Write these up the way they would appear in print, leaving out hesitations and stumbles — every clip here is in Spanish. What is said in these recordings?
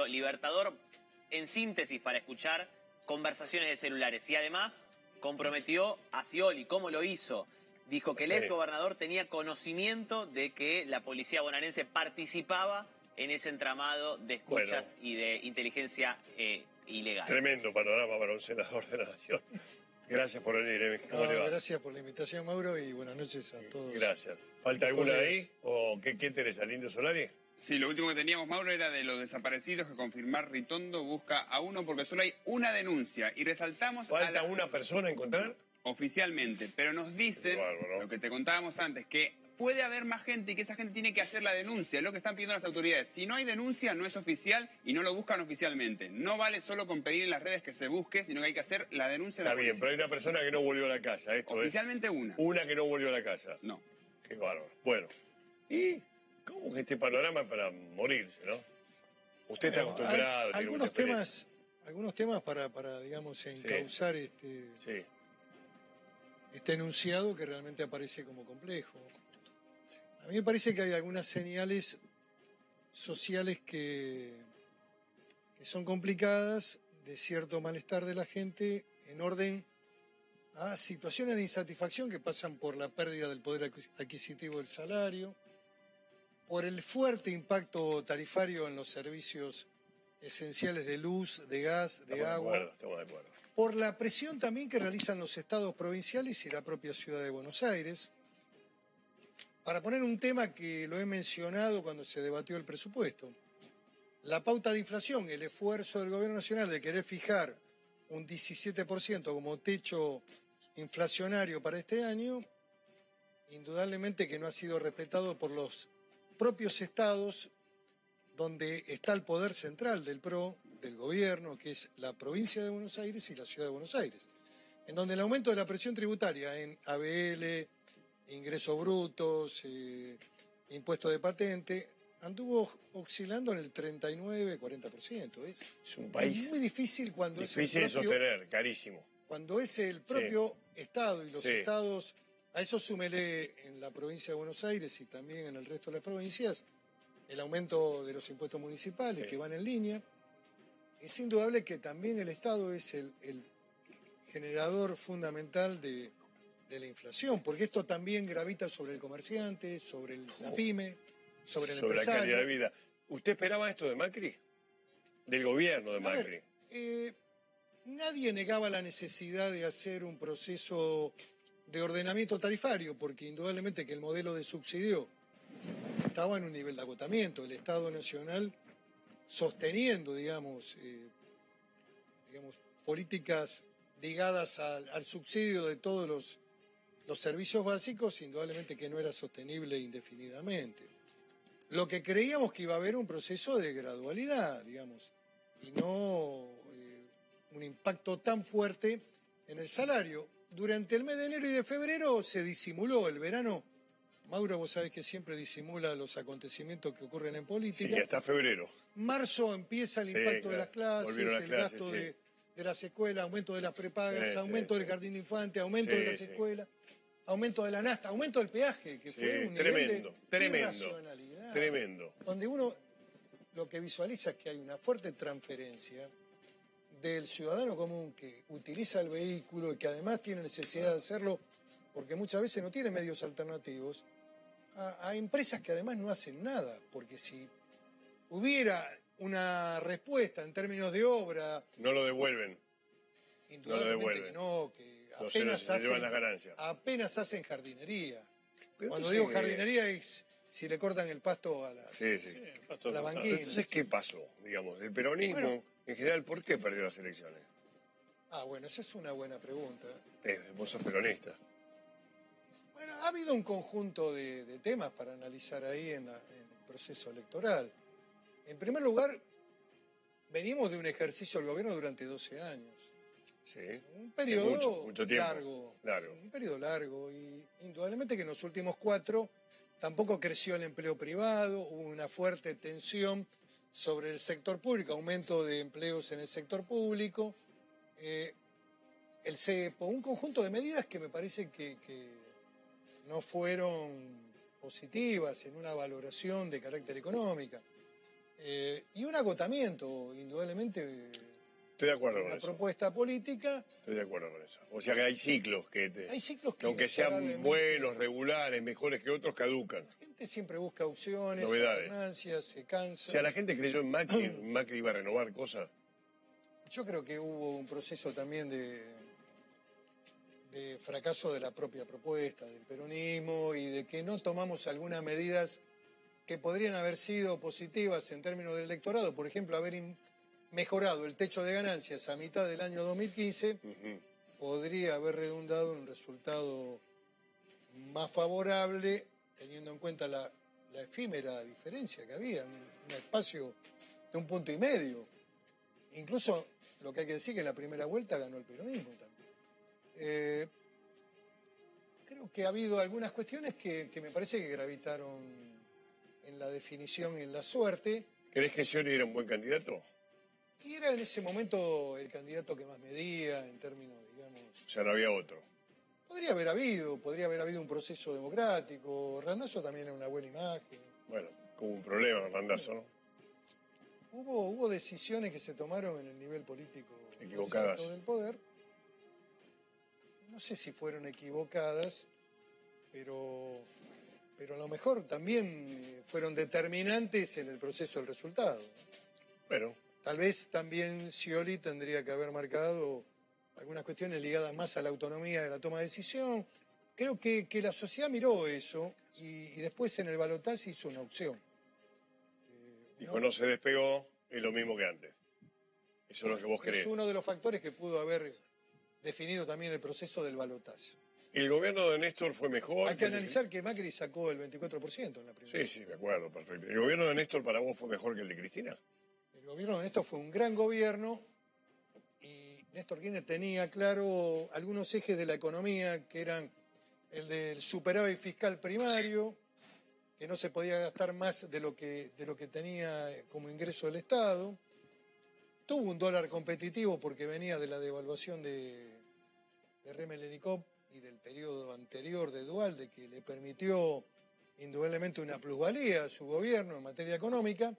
libertador, en síntesis, para escuchar conversaciones de celulares. Y además comprometió a Scioli. ¿Cómo lo hizo? Dijo que el ex gobernador tenía conocimiento de que la policía bonaerense participaba en ese entramado de escuchas y de inteligencia ilegal. Tremendo panorama para un senador de la Nación. Gracias por venir, ¿Cómo le va? Gracias por la invitación, Mauro, y buenas noches a todos. Gracias. ¿Falta alguna ahí? ¿O qué interesa, Lindo Solari? Sí, lo último que teníamos, Mauro, era de los desaparecidos, que confirmar Ritondo busca a uno porque solo hay una denuncia. Y resaltamos... ¿Falta una persona a encontrar? Oficialmente, pero nos dicen, lo que te contábamos antes, que puede haber más gente y que esa gente tiene que hacer la denuncia, es lo que están pidiendo las autoridades. Si no hay denuncia, no es oficial y no lo buscan oficialmente. No vale solo con pedir en las redes que se busque, sino que hay que hacer la denuncia de la policía. Está bien, pero hay una persona que no volvió a la casa. Oficialmente una. Una que no volvió a la casa. No. Qué bárbaro. Bueno, ¿y cómo que este panorama es para morirse, no? Usted está acostumbrado. Algunos temas para digamos, encauzar este enunciado que realmente aparece como complejo. A mí me parece que hay algunas señales sociales que son complicadas, de cierto malestar de la gente, en orden a situaciones de insatisfacción que pasan por la pérdida del poder adquisitivo del salario, por el fuerte impacto tarifario en los servicios esenciales de luz, de gas, de agua. Estamos de acuerdo. Por la presión también que realizan los estados provinciales y la propia ciudad de Buenos Aires. Para poner un tema que lo he mencionado cuando se debatió el presupuesto, la pauta de inflación, el esfuerzo del gobierno nacional de querer fijar un 17% como techo inflacionario para este año, indudablemente que no ha sido respetado por los propios estados donde está el poder central del PRO, del gobierno, que es la provincia de Buenos Aires y la ciudad de Buenos Aires, en donde el aumento de la presión tributaria en ABL, ingresos brutos, impuesto de patente, anduvo oscilando en el 39-40%. Es un país muy difícil cuando difícil de sostener, carísimo. Cuando es el propio Estado y los estados, a eso súmele en la provincia de Buenos Aires y también en el resto de las provincias, el aumento de los impuestos municipales que van en línea. Es indudable que también el Estado es el generador fundamental de la inflación, porque esto también gravita sobre el comerciante, sobre la pyme, sobre el empresario. Sobre la calidad de vida. ¿Usted esperaba esto de Macri? Del gobierno de Macri. Nadie negaba la necesidad de hacer un proceso de ordenamiento tarifario, porque indudablemente que el modelo de subsidio estaba en un nivel de agotamiento. El Estado Nacional sosteniendo, digamos, políticas ligadas al subsidio de todos los servicios básicos, indudablemente que no era sostenible indefinidamente. Lo que creíamos que iba a haber un proceso de gradualidad, digamos, y no un impacto tan fuerte en el salario. Durante el mes de enero y de febrero se disimuló el verano. Mauro, vos sabés que siempre disimula los acontecimientos que ocurren en política. Sí, hasta febrero. Marzo empieza el impacto de las clases, el gasto de las escuelas, aumento de las prepagas, aumento del jardín de infantes, aumento de las escuelas, aumento de la nafta, aumento del peaje, que fue un nivel de irracionalidad. Tremendo. Donde uno lo que visualiza es que hay una fuerte transferencia del ciudadano común que utiliza el vehículo y que además tiene necesidad de hacerlo porque muchas veces no tiene medios alternativos, a empresas que además no hacen nada, porque si hubiera una respuesta en términos de obra... No lo devuelven. Indudablemente que no, que apenas hacen jardinería. Cuando digo jardinería es si le cortan el pasto a la banquina. Entonces, ¿qué pasó? Digamos, el peronismo, en general, ¿por qué perdió las elecciones? Bueno, esa es una buena pregunta. Vos sos peronista. Bueno, ha habido un conjunto de temas para analizar ahí en el proceso electoral. En primer lugar, venimos de un ejercicio del gobierno durante 12 años. Sí. Un periodo mucho tiempo. Largo. Un periodo largo y indudablemente que en los últimos 4 tampoco creció el empleo privado, hubo una fuerte tensión sobre el sector público, aumento de empleos en el sector público, el cepo, un conjunto de medidas que me parece que no fueron positivas en una valoración de carácter económica. Y un agotamiento, indudablemente, Estoy de acuerdo de con una eso. propuesta política. Estoy de acuerdo con eso. O sea que hay ciclos Hay ciclos que aunque sean inexorablemente- buenos, regulares, mejores que otros, caducan. La gente siempre busca opciones, Novedades. alternancias, se O cansa. sea, la gente creyó en Macri, Macri iba a renovar cosas. Yo creo que hubo un proceso también de fracaso de la propia propuesta del peronismo y de que no tomamos algunas medidas que podrían haber sido positivas en términos del electorado. Por ejemplo, haber mejorado el techo de ganancias a mitad del año 2015 podría haber redundado en un resultado más favorable, teniendo en cuenta la efímera diferencia que había, un espacio de 1,5 puntos. Incluso lo que hay que decir que en la primera vuelta ganó el peronismo también. Creo que ha habido algunas cuestiones que me parece que gravitaron en la definición y en la suerte. ¿Crees que Scioli era un buen candidato? Y era en ese momento el candidato que más medía en términos, digamos... O sea, no había otro. Podría haber habido un proceso democrático. Randazzo también era una buena imagen. Bueno, hubo un problema con Randazzo, ¿no? Hubo decisiones que se tomaron en el nivel político más Equivocadas. alto del poder. No sé si fueron equivocadas, pero a lo mejor también fueron determinantes en el proceso del resultado. Bueno, Tal vez también Scioli tendría que haber marcado algunas cuestiones ligadas más a la autonomía de la toma de decisión. Creo que la sociedad miró eso y después en el balotaje hizo una opción. dijo no se despegó, es lo mismo que antes. Eso es lo que vos Es crees. uno de los factores que pudo haber definido también el proceso del balotaje. ¿El gobierno de Néstor fue mejor? Hay que analizar que Macri sacó el 24% en la primera. Sí, me acuerdo, perfecto. ¿El gobierno de Néstor para vos fue mejor que el de Cristina? El gobierno de Néstor fue un gran gobierno y Néstor Kirchner tenía claro algunos ejes de la economía que eran el del superávit fiscal primario, que no se podía gastar más de lo que tenía como ingreso del Estado. Tuvo un dólar competitivo porque venía de la devaluación de Remmel-Lenikov y del periodo anterior de Duhalde, que le permitió indudablemente una plusvalía a su gobierno en materia económica.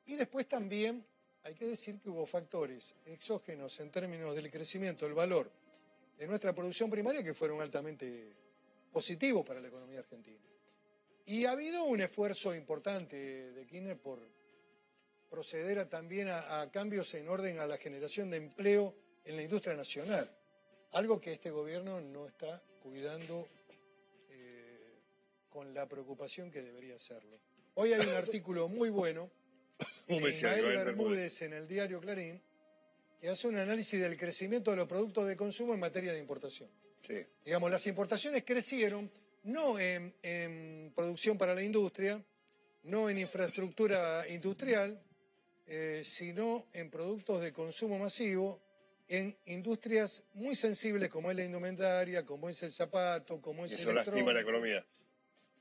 Y después también hay que decir que hubo factores exógenos en términos del crecimiento del valor de nuestra producción primaria que fueron altamente positivos para la economía argentina. Y ha habido un esfuerzo importante de Kirchner por proceder también a cambios en orden a la generación de empleo en la industria nacional, algo que este gobierno no está cuidando con la preocupación que debería hacerlo. Hoy hay un artículo muy bueno de Ismael Bermúdez en el diario Clarín, que hace un análisis del crecimiento de los productos de consumo en materia de importación. Sí. Digamos, las importaciones crecieron no en producción para la industria, no en infraestructura industrial, sino en productos de consumo masivo, en industrias muy sensibles como es la indumentaria, como es el zapato, como es el Eso lastima la economía.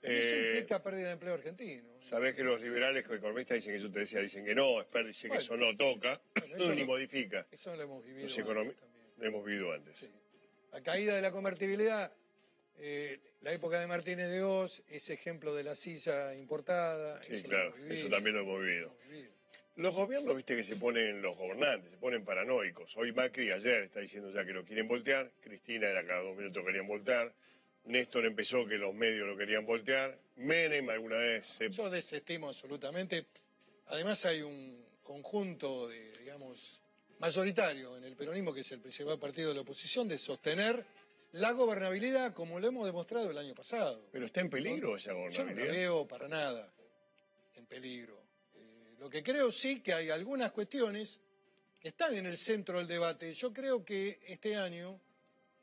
Y eso implica pérdida de empleo argentino. Sabés que los liberales economistas dicen que yo te decía, dicen que no, dicen que eso no toca, eso ni lo- modifica. Eso lo hemos vivido Los antes economistas también. lo hemos vivido antes. Sí. La caída de la convertibilidad, la época de Martínez de Hoz, ese ejemplo de la silla importada. Sí, eso lo claro, hemos vivido, eso también lo hemos vivido. lo hemos vivido. Los gobiernos, viste que se ponen, los gobernantes, se ponen paranoicos. Hoy Macri ayer está diciendo ya que lo quieren voltear, Cristina era cada 2 minutos querían voltear, Néstor empezó que los medios lo querían voltear, Menem alguna vez se... Yo desestimo absolutamente. Además hay un conjunto digamos, mayoritario en el peronismo, que es el principal partido de la oposición, de sostener la gobernabilidad como lo hemos demostrado el año pasado. Pero está en peligro esa Yo no la gobernabilidad. veo para nada en peligro. Lo que creo sí que hay algunas cuestiones que están en el centro del debate. Yo creo que este año,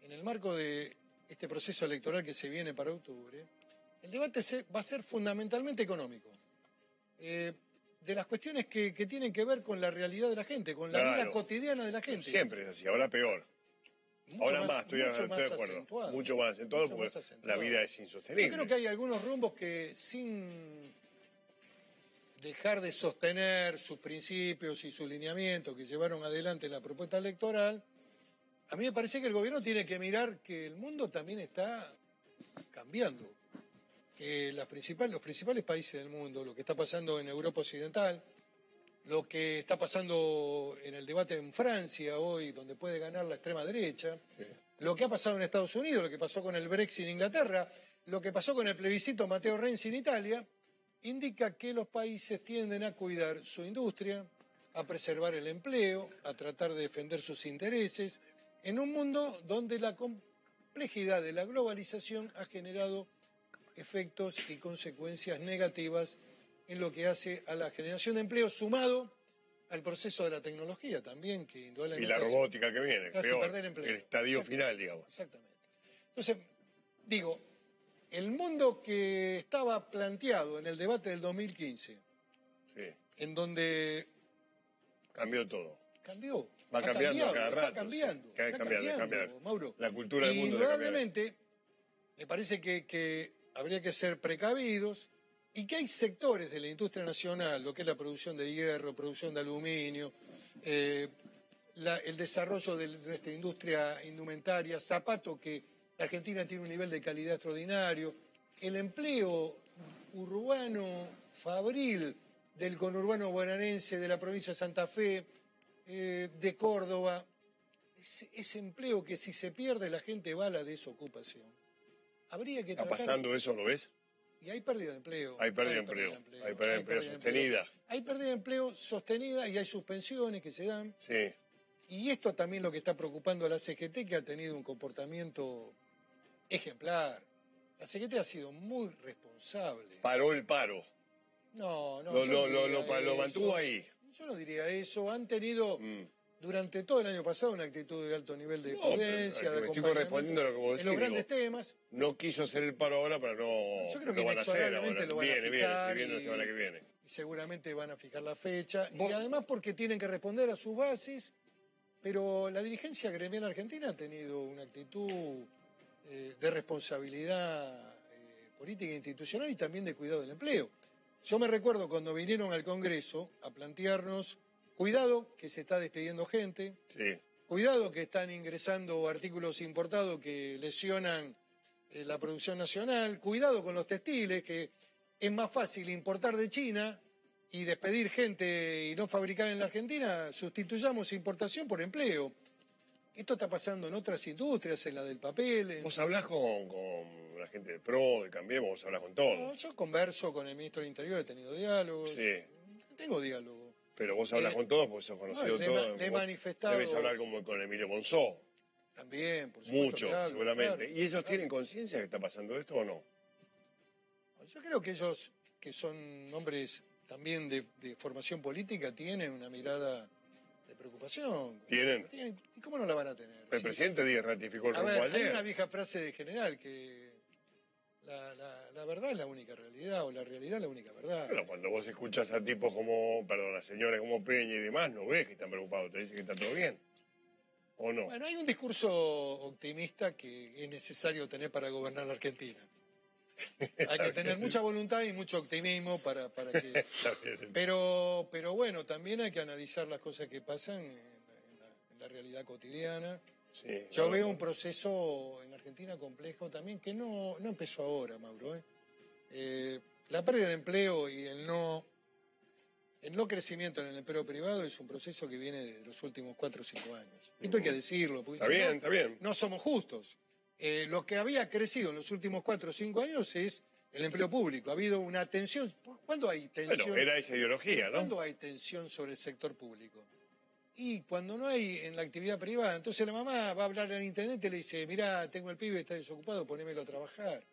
en el marco de este proceso electoral que se viene para octubre, el debate va a ser fundamentalmente económico. De las cuestiones que tienen que ver con la realidad de la gente, con la Claro. vida cotidiana de la gente. Siempre es así, ahora peor. Mucho Ahora más, estoy mucho de más acuerdo. acentuado. Mucho más acentuado Mucho porque más acentuado. la vida es insostenible. Yo creo que hay algunos rumbos que sin dejar de sostener sus principios y sus lineamientos que llevaron adelante la propuesta electoral, a mí me parece que el gobierno tiene que mirar que el mundo también está cambiando, que los principales países del mundo, lo que está pasando en Europa Occidental, lo que está pasando en el debate en Francia hoy, donde puede ganar la extrema derecha, lo que ha pasado en Estados Unidos, lo que pasó con el Brexit en Inglaterra, lo que pasó con el plebiscito Matteo Renzi en Italia, indica que los países tienden a cuidar su industria, a preservar el empleo, a tratar de defender sus intereses, en un mundo donde la complejidad de la globalización ha generado efectos y consecuencias negativas en lo que hace a la generación de empleo, sumado al proceso de la tecnología también, que indudablemente... Y la robótica que viene, hace perder empleo. El estadio final, digamos. Exactamente. Entonces, digo, el mundo que estaba planteado en el debate del 2015, en donde... Cambió todo. Cambió. Va cambiando cada rato. Está cambiando. Está cambiando, Mauro. La cultura del mundo. Indudablemente, me parece que habría que ser precavidos y que hay sectores de la industria nacional, lo que es la producción de hierro, producción de aluminio, el desarrollo de nuestra industria indumentaria, zapato, que la Argentina tiene un nivel de calidad extraordinario, el empleo urbano, fabril del conurbano bonaerense, de la provincia de Santa Fe, de Córdoba, ese empleo que si se pierde la gente va a la desocupación. Habría que ¿Está pasando eso, lo ves? Y hay pérdida de empleo. Hay pérdida de empleo. Hay pérdida de empleo sostenida. Hay pérdida de empleo sostenida y hay suspensiones que se dan. Sí. Y esto también lo que está preocupando a la CGT, que ha tenido un comportamiento ejemplar. La CGT ha sido muy responsable. Paró el paro. No. Lo mantuvo ahí. Yo no diría eso. Han tenido durante todo el año pasado una actitud de alto nivel de prudencia, de estoy correspondiendo a lo que vos decís. En los grandes temas. No quiso hacer el paro ahora, pero no. Yo creo que lo van a hacer ahora. lo van a fijar. Viene la semana que viene. Y seguramente van a fijar la fecha. Y además porque tienen que responder a sus bases. Pero la dirigencia gremial argentina ha tenido una actitud de responsabilidad política e institucional y también de cuidado del empleo. Yo me recuerdo cuando vinieron al Congreso a plantearnos, cuidado que se está despidiendo gente, cuidado que están ingresando artículos importados que lesionan la producción nacional, cuidado con los textiles, que es más fácil importar de China y despedir gente y no fabricar en la Argentina, sustituyamos importación por empleo. Esto está pasando en otras industrias, en la del papel. ¿Vos hablás con la gente del PRO, de Cambiemos, vos hablás con todos? No, yo converso con el ministro del Interior, he tenido diálogos. Sí. Tengo diálogo. Pero vos hablas con todos, porque sos conocido todos. Le he manifestado... Debes hablar como con Emilio Monzó. También, por supuesto. Mucho, seguramente. ¿Y ellos tienen conciencia que está pasando esto o no? Yo creo que ellos, que son hombres también de formación política, tienen una mirada de preocupación. ¿Tienen? ¿Y cómo no la van a tener? El presidente Díaz ratificó el rumbo ayer. Hay una vieja frase de general que la verdad es la única realidad, o la realidad es la única verdad. Pero cuando vos escuchás a tipos como, a señores como Peña y demás, no ves que están preocupados, te dicen que está todo bien. ¿O no? Bueno, hay un discurso optimista que es necesario tener para gobernar la Argentina. Hay que tener mucha voluntad y mucho optimismo para que... Pero bueno, también hay que analizar las cosas que pasan en la realidad cotidiana. Sí, yo veo un proceso en Argentina complejo también, que no empezó ahora, Mauro. La pérdida de empleo y el no crecimiento en el empleo privado es un proceso que viene de los últimos 4 o 5 años. Esto hay que decirlo, porque está bien. No somos justos. Lo que había crecido en los últimos 4 o 5 años es el empleo público. Ha habido una tensión. ¿Cuándo hay tensión? Bueno, era esa ideología, ¿no? ¿Cuándo hay tensión sobre el sector público? Y cuando no hay en la actividad privada. Entonces la mamá va a hablar al intendente y le dice, mirá, tengo el pibe, está desocupado, ponémelo a trabajar.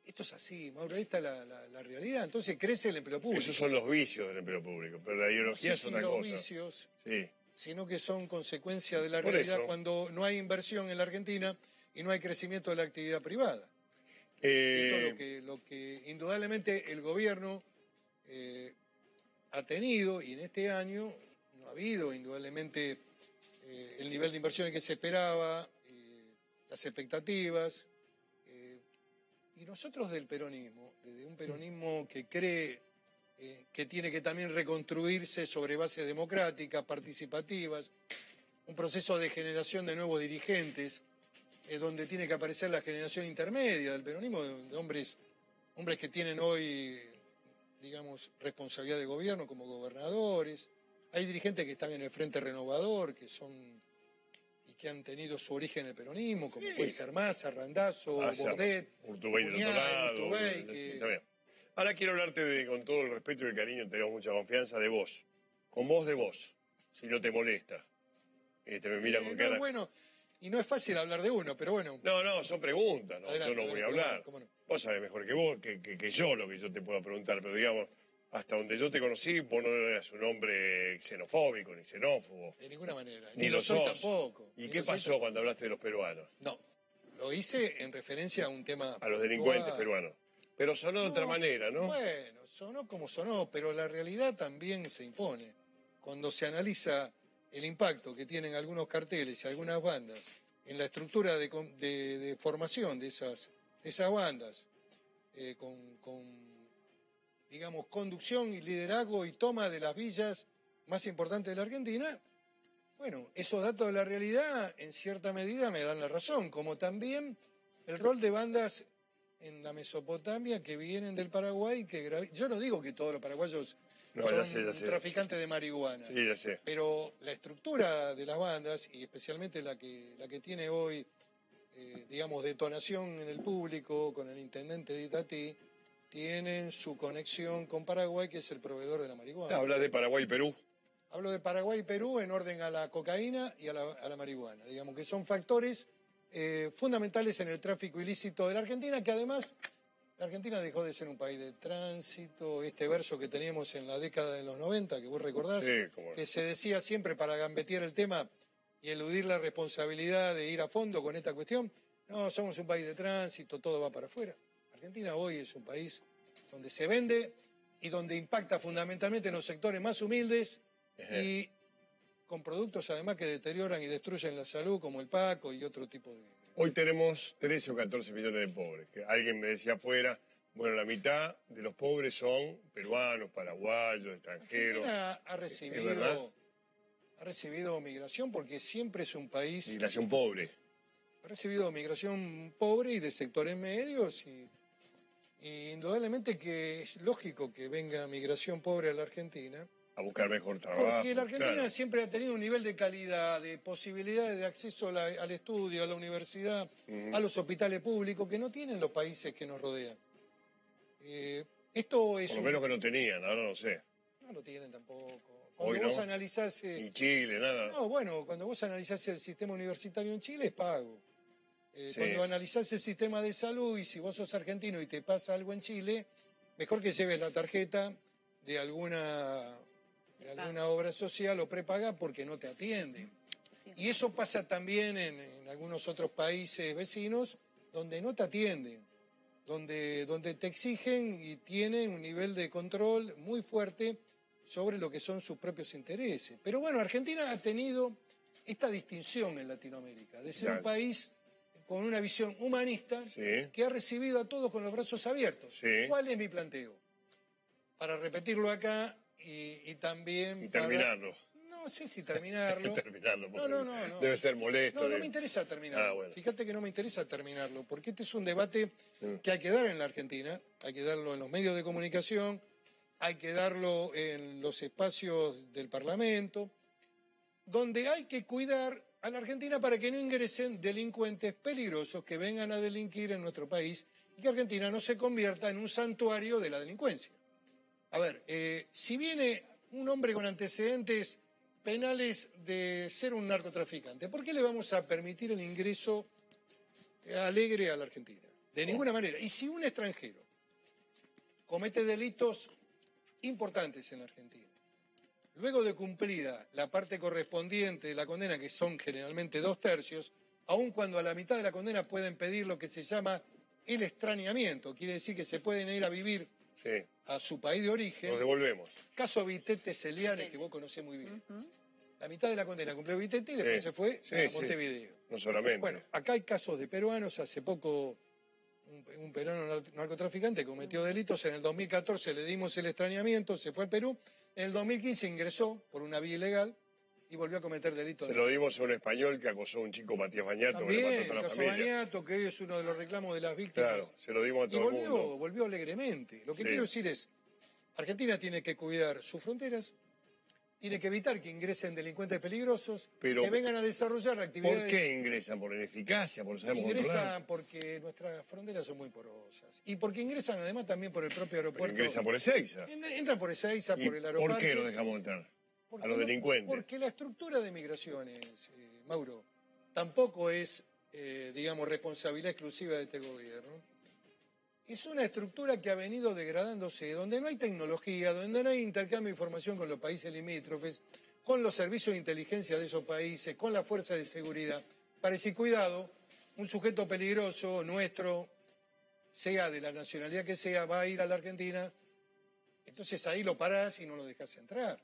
Esto es así, Mauro, esta es la realidad. Entonces crece el empleo público. Esos son los vicios del empleo público, pero la ideología es otra cosa. No los vicios, sí, sino que son consecuencia de la realidad cuando no hay inversión en la Argentina y no hay crecimiento de la actividad privada. Esto es lo que indudablemente el gobierno ha tenido, y en este año no ha habido indudablemente el nivel de inversiones que se esperaba, las expectativas. Y nosotros del peronismo, desde un peronismo que cree que tiene que también reconstruirse sobre bases democráticas, participativas, un proceso de generación de nuevos dirigentes, donde tiene que aparecer la generación intermedia del peronismo, de hombres que tienen hoy, digamos, responsabilidad de gobierno como gobernadores. Hay dirigentes que están en el Frente Renovador, que han tenido su origen en el peronismo, como puede ser Massa, Randazzo, Bordet, Urtubey del otro lado. Ahora quiero hablarte con todo el respeto y el cariño, tenemos mucha confianza, de vos. Con vos de vos, si no te molesta. Te me mira con cara. Bueno, y no es fácil hablar de uno, pero bueno. No, son preguntas, ¿no? Adelante, yo no voy a hablar. ¿Cómo no? Vos sabés mejor que vos, que yo lo que yo te puedo preguntar, pero digamos, hasta donde yo te conocí, vos no eras un hombre xenofóbico ni xenófobo. De ninguna manera. Ni lo soy tampoco. ¿Y qué pasó cuando hablaste de los peruanos? No, lo hice en referencia a un tema... A los delincuentes peruanos. Pero sonó de otra manera, ¿no? Bueno, sonó como sonó, pero la realidad también se impone. Cuando se analiza el impacto que tienen algunos carteles y algunas bandas en la estructura de formación de esas bandas, con digamos, conducción y liderazgo y toma de las villas más importantes de la Argentina, bueno, esos datos de la realidad en cierta medida me dan la razón, como también el rol de bandas en la Mesopotamia que vienen del Paraguay, yo no digo que todos los paraguayos son traficantes de marihuana, sí, ya sé. Pero la estructura de las bandas, y especialmente la que tiene hoy, digamos, detonación en el público, con el intendente de Itatí, tienen su conexión con Paraguay, que es el proveedor de la marihuana. ¿Hablas de Paraguay y Perú? Hablo de Paraguay y Perú en orden a la cocaína y a la marihuana. Digamos que son factores fundamentales en el tráfico ilícito de la Argentina, que además la Argentina dejó de ser un país de tránsito. Este verso que teníamos en la década de los 90, que vos recordás, que se decía siempre para gambetear el tema y eludir la responsabilidad de ir a fondo con esta cuestión. No, somos un país de tránsito, todo va para afuera. Argentina hoy es un país donde se vende y donde impacta fundamentalmente en los sectores más humildes y con productos además que deterioran y destruyen la salud, como el Paco y otro tipo de... Hoy tenemos 13 o 14 millones de pobres. Que alguien me decía afuera, bueno, la mitad de los pobres son peruanos, paraguayos, extranjeros. Argentina ha recibido migración porque siempre es un país... Migración pobre. Ha recibido migración pobre y de sectores medios y indudablemente que es lógico que venga migración pobre a la Argentina. A buscar mejor trabajo. Porque la Argentina siempre ha tenido un nivel de calidad, de posibilidades de acceso al estudio, a la universidad, a los hospitales públicos, que no tienen los países que nos rodean. Esto es... Por lo menos que no tenían, ahora no sé. No lo tienen tampoco. Cuando vos analizás... Ni Chile, nada. No, bueno, cuando vos analizás el sistema universitario en Chile es pago. Cuando analizás el sistema de salud y si vos sos argentino y te pasa algo en Chile, mejor que lleves la tarjeta de alguna obra social o prepaga porque no te atienden. Sí. Y eso pasa también en algunos otros países vecinos donde no te atienden, donde te exigen y tienen un nivel de control muy fuerte sobre lo que son sus propios intereses. Pero bueno, Argentina ha tenido esta distinción en Latinoamérica, de ser un país con una visión humanista que ha recibido a todos con los brazos abiertos. Sí. ¿Cuál es mi planteo? Para repetirlo acá y también... Y terminarlo. No sé si terminarlo. Terminarlo, no. Debe ser molesto. No me interesa terminarlo. Bueno. Fíjate que no me interesa terminarlo, porque este es un debate que hay que dar en la Argentina, hay que darlo en los medios de comunicación, hay que darlo en los espacios del Parlamento, donde hay que cuidar a la Argentina para que no ingresen delincuentes peligrosos que vengan a delinquir en nuestro país y que Argentina no se convierta en un santuario de la delincuencia. A ver, si viene un hombre con antecedentes penales de ser un narcotraficante, ¿por qué le vamos a permitir el ingreso alegre a la Argentina? De ninguna manera. Y si un extranjero comete delitos importantes en la Argentina, luego de cumplida la parte correspondiente de la condena, que son generalmente 2/3, aun cuando a la mitad de la condena pueden pedir lo que se llama el extrañamiento, quiere decir que se pueden ir a vivir a su país de origen. Nos devolvemos. Caso Vitete Celianes, que vos conocés muy bien. La mitad de la condena cumplió Vitete y después se fue a Montevideo. No solamente. Bueno, acá hay casos de peruanos. Hace poco un peruano narcotraficante cometió delitos. En el 2014 le dimos el extrañamiento, se fue a Perú. En el 2015 ingresó por una vía ilegal y volvió a cometer delitos. Se lo dimos a un español que acosó a un chico, Matías Bañato, también, que le mató a toda la familia. Bañato, que hoy es uno de los reclamos de las víctimas. Claro, se lo dimos a todo el mundo. Volvió alegremente. Lo que quiero decir es, Argentina tiene que cuidar sus fronteras, tiene que evitar que ingresen delincuentes peligrosos, Pero, que vengan a desarrollar actividades... ¿por qué ingresan? ¿Por ineficacia? ¿Por saber Ingresan porque nuestras fronteras son muy porosas. Y porque ingresan además también por el propio aeropuerto. Pero ingresan por Ezeiza. Entran por Ezeiza, por el aeropuerto. ¿Por qué lo dejamos entrar? A los delincuentes. Porque la estructura de migraciones, Mauro, tampoco es, digamos, responsabilidad exclusiva de este gobierno. Es una estructura que ha venido degradándose, donde no hay tecnología, donde no hay intercambio de información con los países limítrofes, con los servicios de inteligencia de esos países, con la fuerza de seguridad. Para decir, cuidado, un sujeto peligroso nuestro, sea de la nacionalidad que sea, va a ir a la Argentina, entonces ahí lo parás y no lo dejás entrar.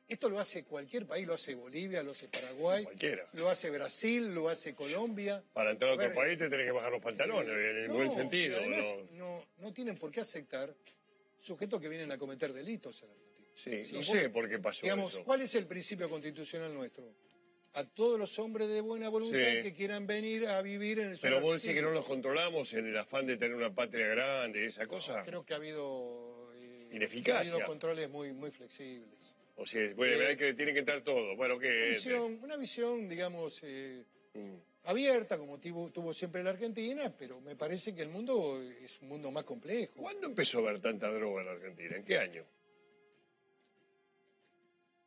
Esto lo hace cualquier país, lo hace Bolivia, lo hace Paraguay, Cualquiera. lo hace Brasil, lo hace Colombia. Para entrar a otro país te tenés que bajar los pantalones, en el buen sentido. Además, no tienen por qué aceptar sujetos que vienen a cometer delitos en Argentina. Sí, no sé por qué pasó eso. ¿Cuál es el principio constitucional nuestro? A todos los hombres de buena voluntad que quieran venir a vivir en el suelo. Pero vos decís que no los controlamos en el afán de tener una patria grande, esa cosa. Creo que ha habido... ineficacia. Ha habido controles muy flexibles. O sea, bueno, tienen que entrar todos. Bueno, ¿qué? Una visión, digamos, abierta, como tuvo siempre la Argentina, pero me parece que el mundo es un mundo más complejo. ¿Cuándo empezó a haber tanta droga en la Argentina? ¿En qué año?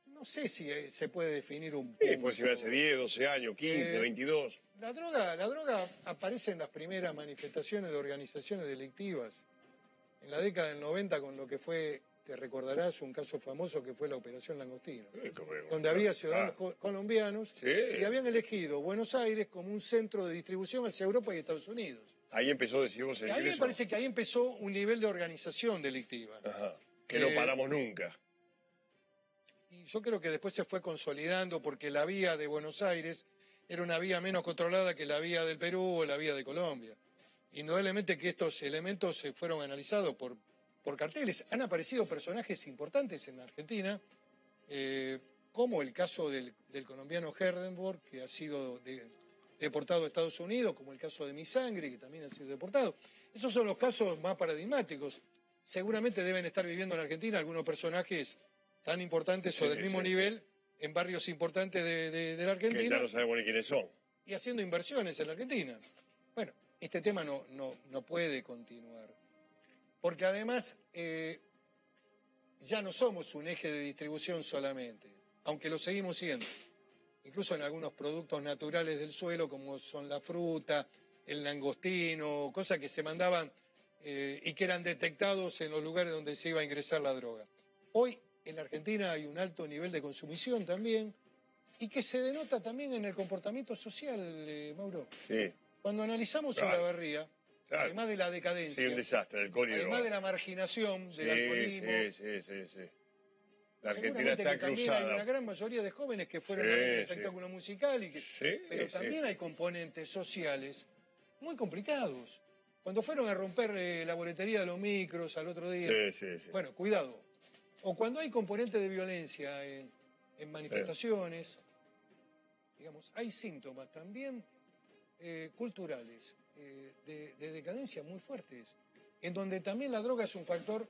No sé si se puede definir un punto. Sí, puede ser hace 10, 12 años, 15, 22. La droga aparece en las primeras manifestaciones de organizaciones delictivas. En la década del 90, con lo que fue... Te recordarás un caso famoso que fue la Operación Langostino, donde había ciudadanos colombianos y habían elegido Buenos Aires como un centro de distribución hacia Europa y Estados Unidos. Ahí empezó, decimos, el A mí me parece que ahí empezó un nivel de organización delictiva. Ajá. Que no paramos nunca. Y yo creo que después se fue consolidando porque la vía de Buenos Aires era una vía menos controlada que la vía del Perú o la vía de Colombia. Indudablemente que estos elementos se fueron analizados por carteles. Han aparecido personajes importantes en la Argentina, como el caso del colombiano Herdenborg, que ha sido deportado a Estados Unidos, como el caso de Misangri, que también ha sido deportado. Esos son los casos más paradigmáticos. Seguramente deben estar viviendo en la Argentina algunos personajes tan importantes o del mismo nivel en barrios importantes de la Argentina. Que ya no sabemos ni quiénes son. Y haciendo inversiones en la Argentina. Bueno, este tema no puede continuar. Porque además ya no somos un eje de distribución solamente, aunque lo seguimos siendo. Incluso en algunos productos naturales del suelo, como son la fruta, el langostino, cosas que se mandaban y que eran detectados en los lugares donde se iba a ingresar la droga. Hoy en la Argentina hay un alto nivel de consumición también y que se denota también en el comportamiento social, Mauro. Sí. Cuando analizamos Olavarría, además de la decadencia, sí, el desastre, el alcohol y además de la marginación del alcoholismo, sí. La Argentina está que también cruzada. hay una gran mayoría de jóvenes que fueron a ver el espectáculo musical pero también hay componentes sociales muy complicados. Cuando fueron a romper la boletería de los micros al otro día, bueno, cuidado. O cuando hay componentes de violencia en manifestaciones, digamos, hay síntomas también culturales de decadencia muy fuertes, en donde también la droga es un factor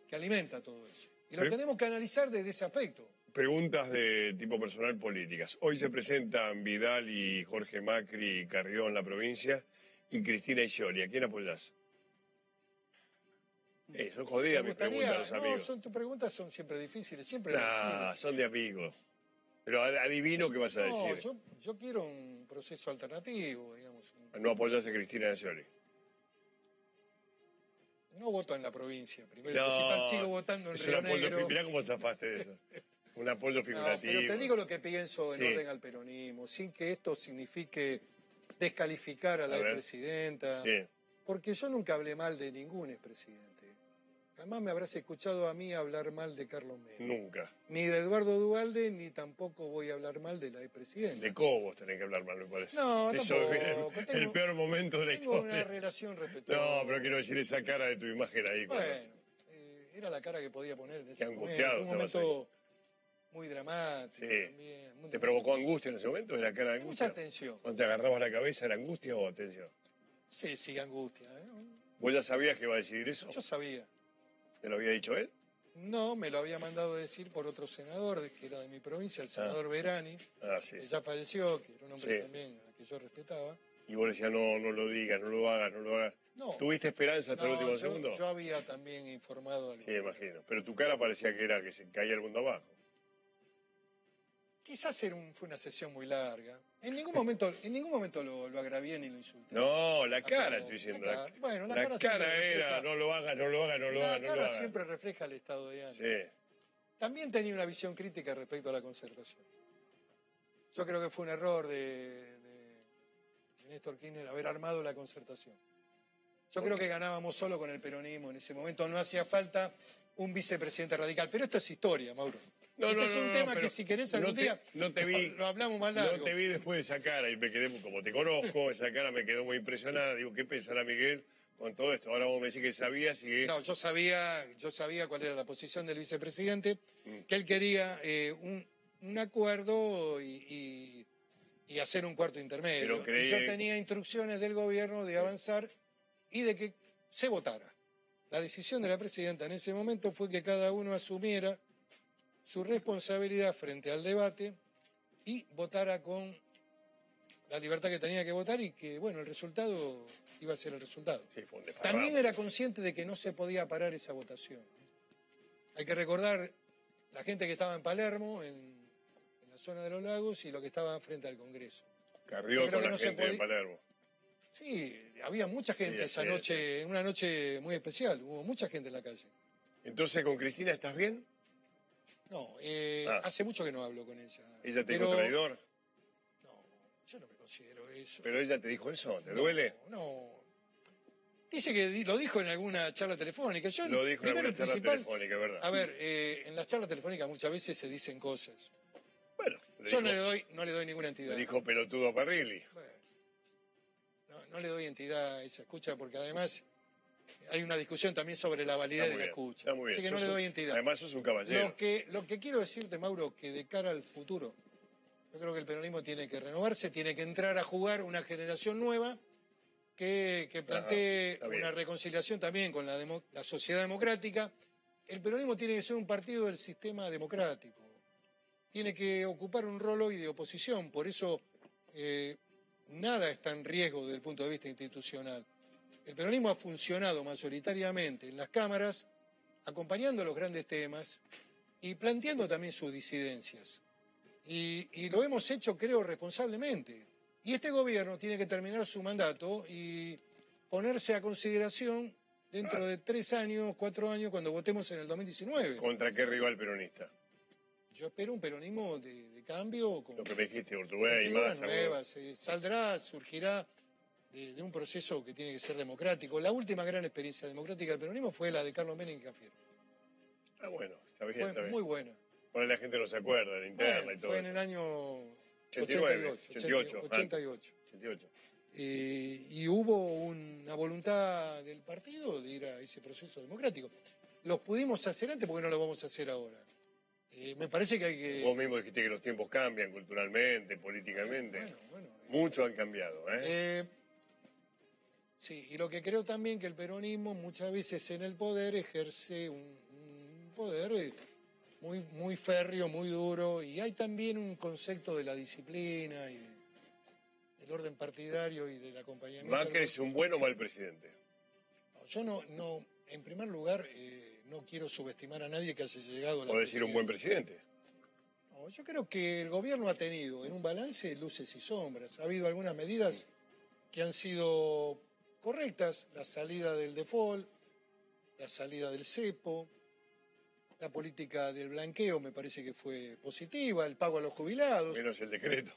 que alimenta todo eso. Y lo tenemos que analizar desde ese aspecto. Preguntas de tipo personal políticas. Hoy se presentan Vidal y Jorge Macri y Carrió en la provincia y Cristina Scioli. ¿A quién apoyás? Son jodidas mis preguntas, los amigos. Tus preguntas son siempre difíciles, siempre son de amigos. Pero adivino qué vas a decir. Yo quiero un proceso alternativo, digamos. ¿No apoyás a Cristina Scioli? No voto en la provincia, primero principal, sigo votando en Río Negro. Mirá cómo zafaste de eso. Un apoyo figurativo. Pero te digo lo que pienso en orden al peronismo, sin que esto signifique descalificar a la expresidenta. Porque yo nunca hablé mal de ningún expresidente. Jamás me habrás escuchado a mí hablar mal de Carlos Menem. Nunca. Ni de Eduardo Duhalde, ni tampoco voy a hablar mal de la expresidenta. De Cobos tenés que hablar mal, me parece. No, eso tampoco. Es el peor momento de la historia. Tengo una relación respetuosa. No, pero quiero decir esa cara de tu imagen ahí. Bueno, era la cara que podía poner en ese angustiado, momento. Un momento muy dramático también. ¿Te provocó angustia en ese momento? ¿Era cara de angustia? Mucha tensión. ¿Cuando te agarrabas la cabeza era angustia o tensión? Sí, angustia. ¿Vos ya sabías que iba a decidir eso? Yo sabía. ¿Te lo había dicho él? No, me lo había mandado decir por otro senador, que era de mi provincia, el senador Verani, sí. que ya falleció, que era un hombre Sí. también a que yo respetaba. Y vos decías, no lo digas, no lo hagas, no lo hagas. No. ¿Tuviste esperanza hasta el último segundo? Yo había también informado al Sí, imagino. Pero tu cara parecía que era que se caía el mundo abajo. Quizás fue una sesión muy larga. En ningún momento lo agravié ni lo insulté. No, la cara, estoy diciendo. Bueno, la cara era, refleja, no lo hagas, no lo hagas, no lo hagas, no lo La cara hagas. siempre refleja el estado de ánimo. Sí. También tenía una visión crítica respecto a la concertación. Yo creo que fue un error de Néstor Kirchner haber armado la concertación. Yo creo que ganábamos solo con el peronismo en ese momento. No hacía falta un vicepresidente radical. Pero esto es historia, Mauro. Este es un tema que si querés algún día lo hablamos más largo. No te vi después de esa cara y me quedé, como te conozco, esa cara me quedó muy impresionada. Digo, ¿qué pensará Miguel con todo esto? Ahora vos me decís que sabías y que... No, yo sabía cuál era la posición del vicepresidente, que él quería un acuerdo y hacer un cuarto intermedio. Pero yo tenía instrucciones del gobierno de avanzar y de que se votara. La decisión de la presidenta en ese momento fue que cada uno asumiera su responsabilidad frente al debate y votara con la libertad que tenía que votar y que, bueno, el resultado iba a ser el resultado. Sí, fue un desparramo. También era consciente de que no se podía parar esa votación. Hay que recordar la gente que estaba en Palermo, en la zona de los lagos, y lo que estaba frente al Congreso. Carrió con la gente de Palermo. Sí, había mucha gente esa noche, una noche muy especial, hubo mucha gente en la calle. Entonces, ¿con Cristina estás bien? No, hace mucho que no hablo con ella. ¿Ella te dijo traidor? No, yo no me considero eso. ¿Pero ella te dijo eso? ¿Te duele? No. Dice que lo dijo en alguna charla telefónica. Yo, lo dijo en alguna charla telefónica, ¿verdad? A ver, en las charlas telefónicas muchas veces se dicen cosas. Bueno. Yo no le doy ninguna entidad. Le dijo pelotudo a Parrilli. Bueno, no le doy entidad a esa escucha porque además hay una discusión también sobre la validez de la escucha. Está muy bien. Así que no le doy entidad. Además sos un caballero. Lo que quiero decirte, Mauro, que de cara al futuro, yo creo que el peronismo tiene que renovarse, tiene que entrar a jugar una generación nueva que plantee una reconciliación también con la sociedad democrática. El peronismo tiene que ser un partido del sistema democrático. Tiene que ocupar un rol hoy de oposición. Por eso nada está en riesgo desde el punto de vista institucional. El peronismo ha funcionado mayoritariamente en las cámaras, acompañando los grandes temas y planteando también sus disidencias. Y lo hemos hecho, creo, responsablemente. Y este gobierno tiene que terminar su mandato y ponerse a consideración dentro de 3 años, 4 años, cuando votemos en el 2019. ¿Contra qué rival peronista? Yo espero un peronismo de cambio. Lo que me dijiste, Urtubey y más. Nuevas, surgirá de un proceso que tiene que ser democrático. La última gran experiencia democrática del peronismo fue la de Carlos Menem y Cafiero. Ah, bueno, está bien. Fue muy buena. Bueno, la gente no se acuerda de la interna y todo. Fue en el año 88. Y hubo una voluntad del partido de ir a ese proceso democrático. Los pudimos hacer antes porque no lo vamos a hacer ahora. Me parece que hay que... Vos mismo dijiste que los tiempos cambian culturalmente, políticamente. Bueno, mucho han cambiado, sí, y lo que creo también que el peronismo muchas veces en el poder ejerce un poder muy, muy férreo, muy duro, y hay también un concepto de la disciplina y del orden partidario y del acompañamiento. ¿Macri es un buen o mal presidente? No, yo no, en primer lugar, no quiero subestimar a nadie que haya llegado a la ¿Puedo decir un buen presidente? No, yo creo que el gobierno ha tenido en un balance luces y sombras. Ha habido algunas medidas que han sido correctas, la salida del default, la salida del cepo, la política del blanqueo me parece que fue positiva, el pago a los jubilados. Menos el decreto.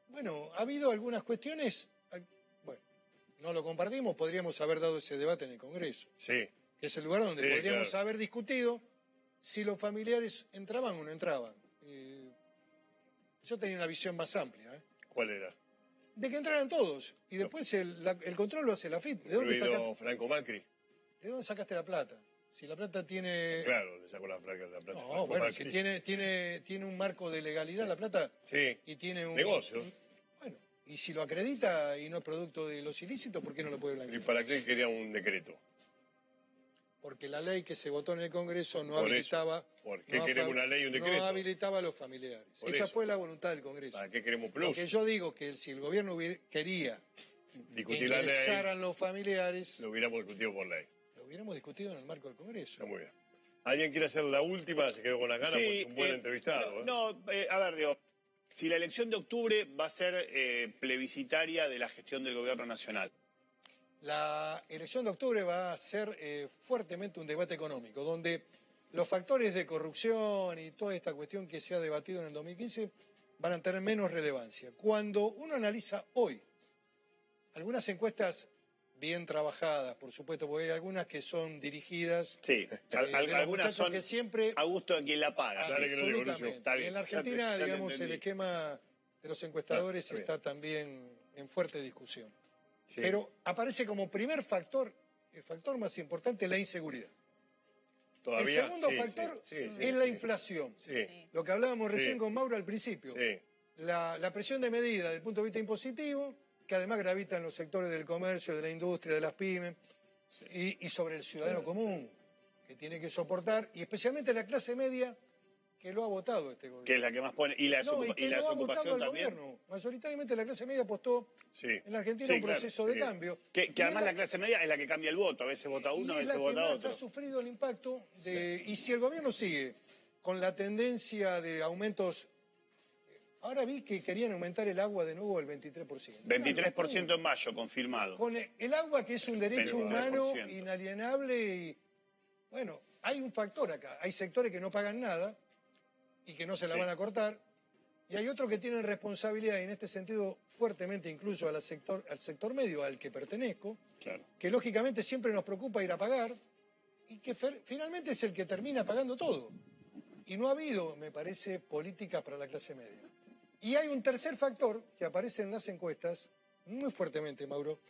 Bueno, ha habido algunas cuestiones, bueno, no lo compartimos, podríamos haber dado ese debate en el Congreso. Sí. Que es el lugar donde podríamos haber discutido si los familiares entraban o no entraban. Yo tenía una visión más amplia. ¿Cuál era? De que entraran todos. Y después el control lo hace la FIP. ¿De dónde sacaste? Franco Macri. ¿De dónde sacaste la plata? Si la plata tiene... Claro, le sacó la plata. No, bueno, si tiene un marco de legalidad la plata... Sí. Y tiene un... Negocio. Bueno, y si lo acredita y no es producto de los ilícitos, ¿por qué no lo puede blanquear? ¿Y para qué quería un decreto? porque la ley que se votó en el Congreso no habilitaba... ¿Por qué queremos una ley y un decreto? No habilitaba a los familiares. Esa fue la voluntad del Congreso. ¿Para qué queremos plus? Porque yo digo que si el gobierno quería discutir la ley, ingresaran los familiares... Lo hubiéramos discutido por ley. Lo hubiéramos discutido en el marco del Congreso. Está muy bien. ¿Alguien quiere hacer la última? Se quedó con las ganas, Sí, pues es un buen entrevistado. A ver, digo, si la elección de octubre va a ser plebiscitaria de la gestión del gobierno nacional. La elección de octubre va a ser fuertemente un debate económico, donde los factores de corrupción y toda esta cuestión que se ha debatido en el 2015 van a tener menos relevancia. Cuando uno analiza hoy algunas encuestas bien trabajadas, por supuesto, porque hay algunas que son dirigidas. Sí, algunas son que siempre, a gusto de quien la paga. Absolutamente. Y en la Argentina, digamos, el esquema de los encuestadores está también en fuerte discusión. Sí. Pero aparece como primer factor, el factor más importante, la inseguridad. El segundo factor es la inflación. Lo que hablábamos recién con Mauro al principio. La presión de medida desde el punto de vista impositivo, que además gravita en los sectores del comercio, de la industria, de las pymes, y sobre el ciudadano común, que tiene que soportar, y especialmente la clase media, que lo ha votado este gobierno. Que es la que más pone. Y la desocupación también. Gobierno. Mayoritariamente la clase media apostó en la Argentina un proceso de cambio. Que además la clase media es la que cambia el voto. A veces vota uno, a veces vota otro. Y es la que más ha sufrido el impacto de... Y si el gobierno sigue con la tendencia de aumentos... Ahora vi que querían aumentar el agua de nuevo el 23%. 23% en mayo, confirmado. Con el agua, que es un derecho humano inalienable. Y bueno, hay un factor acá. Hay sectores que no pagan nada y que no se la van a cortar. Y hay otros que tienen responsabilidad, y en este sentido fuertemente incluyo al sector medio al que pertenezco, que lógicamente siempre nos preocupa ir a pagar y que finalmente es el que termina pagando todo. Y no ha habido, me parece, políticas para la clase media. Y hay un tercer factor que aparece en las encuestas, muy fuertemente, Mauro,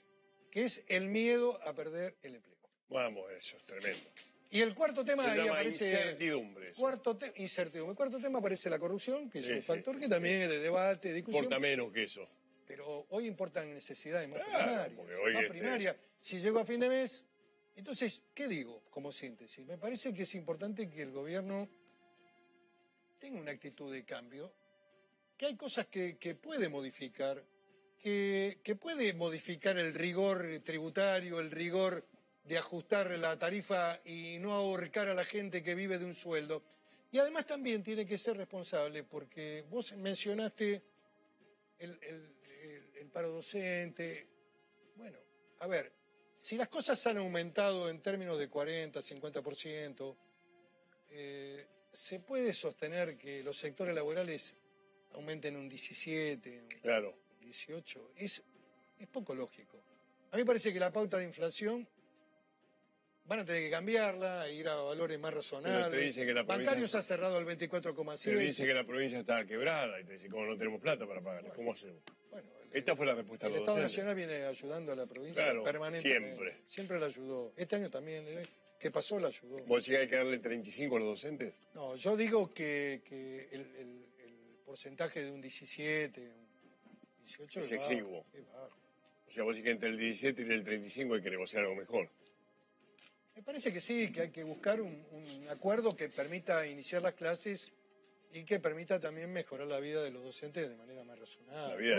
que es el miedo a perder el empleo. Vamos, eso es tremendo. Y el cuarto tema ahí aparece... Incertidumbre. Incertidumbre. El cuarto tema aparece la corrupción, que es un factor que también es de debate, de discusión. Importa menos que eso. Pero hoy importan necesidades más primarias. Primaria. Si llego a fin de mes... Entonces, ¿qué digo como síntesis? Me parece que es importante que el gobierno tenga una actitud de cambio, que hay cosas que puede modificar, que puede modificar el rigor tributario, el rigor de ajustar la tarifa y no ahorcar a la gente que vive de un sueldo. Y además también tiene que ser responsable, porque vos mencionaste el paro docente. Bueno, a ver, si las cosas han aumentado en términos de 40, 50%, se puede sostener que los sectores laborales aumenten un 17, un 18. Es poco lógico. A mí me parece que la pauta de inflación van a tener que cambiarla, ir a valores más razonables. Bancarios ha cerrado al 24,7. Te dice que la provincia está quebrada y te dice, ¿cómo no tenemos plata para pagar? ¿Cómo hacemos? Bueno, esta fue la respuesta de los docentes. El Estado Nacional viene ayudando a la provincia permanentemente. Siempre la ayudó. Este año también, que pasó, la ayudó. ¿Vos decís que hay que darle 35 a los docentes? No, yo digo que el porcentaje de un 17, un 18 es exiguo. Es bajo. O sea, vos decís que entre el 17 y el 35 hay que negociar algo mejor. Me parece que sí, que hay que buscar un acuerdo que permita iniciar las clases y que permita también mejorar la vida de los docentes de manera más razonable.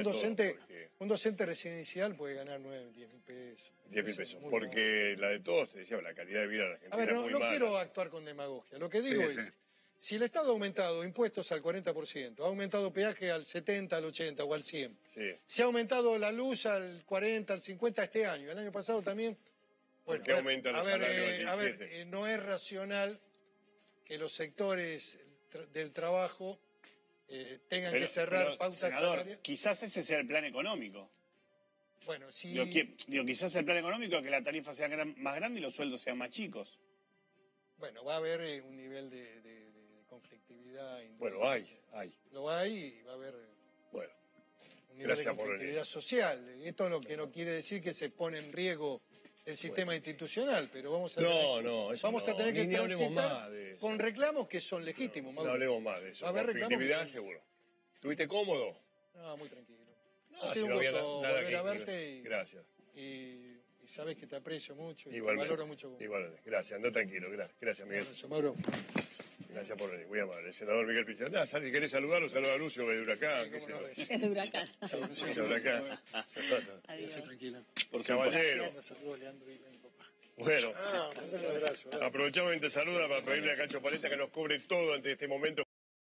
Un docente recién inicial puede ganar 9, 10 mil pesos. 10 mil pesos, porque la de todos, te decía, la calidad de vida de la gente. A ver, no quiero actuar con demagogia. Lo que digo es, si el Estado ha aumentado impuestos al 40%, ha aumentado peaje al 70, al 80 o al 100, si ha aumentado la luz al 40, al 50 este año, el año pasado también... Bueno, ¿por qué aumentan los salarios al 17? No es racional que los sectores del trabajo tengan que cerrar pautas salariales. Quizás ese sea el plan económico. Bueno, sí. Quizás el plan económico es que la tarifa sea más grande y los sueldos sean más chicos. Bueno, va a haber un nivel de conflictividad. Bueno, hay. Lo hay y va a haber un nivel de conflictividad social. Esto es lo que no quiere decir que se pone en riesgo el sistema institucional, pero vamos a tener que transitar con reclamos que son legítimos. No hablemos más de eso. Conflictividad, seguro. ¿Estuviste cómodo? No, muy tranquilo. Ha sido un gusto volver a verte. Gracias. Y y sabes que te aprecio mucho y te Igualmente, valoro mucho. igualmente. Gracias, anda tranquilo. Gracias, Miguel. Gracias, Mauro. Gracias por venir, muy amable. El senador Miguel Pichardo. Si querés saludarlo, saluda a Lucio de Huracán. ¿Cómo no ves? Es de Huracán. De Huracán. Adiós. Tranquila. Caballero. Bueno, Mándale un abrazo. aprovechamos y te saluda para pedirle a Cacho Paleta que nos cubre todo ante este momento.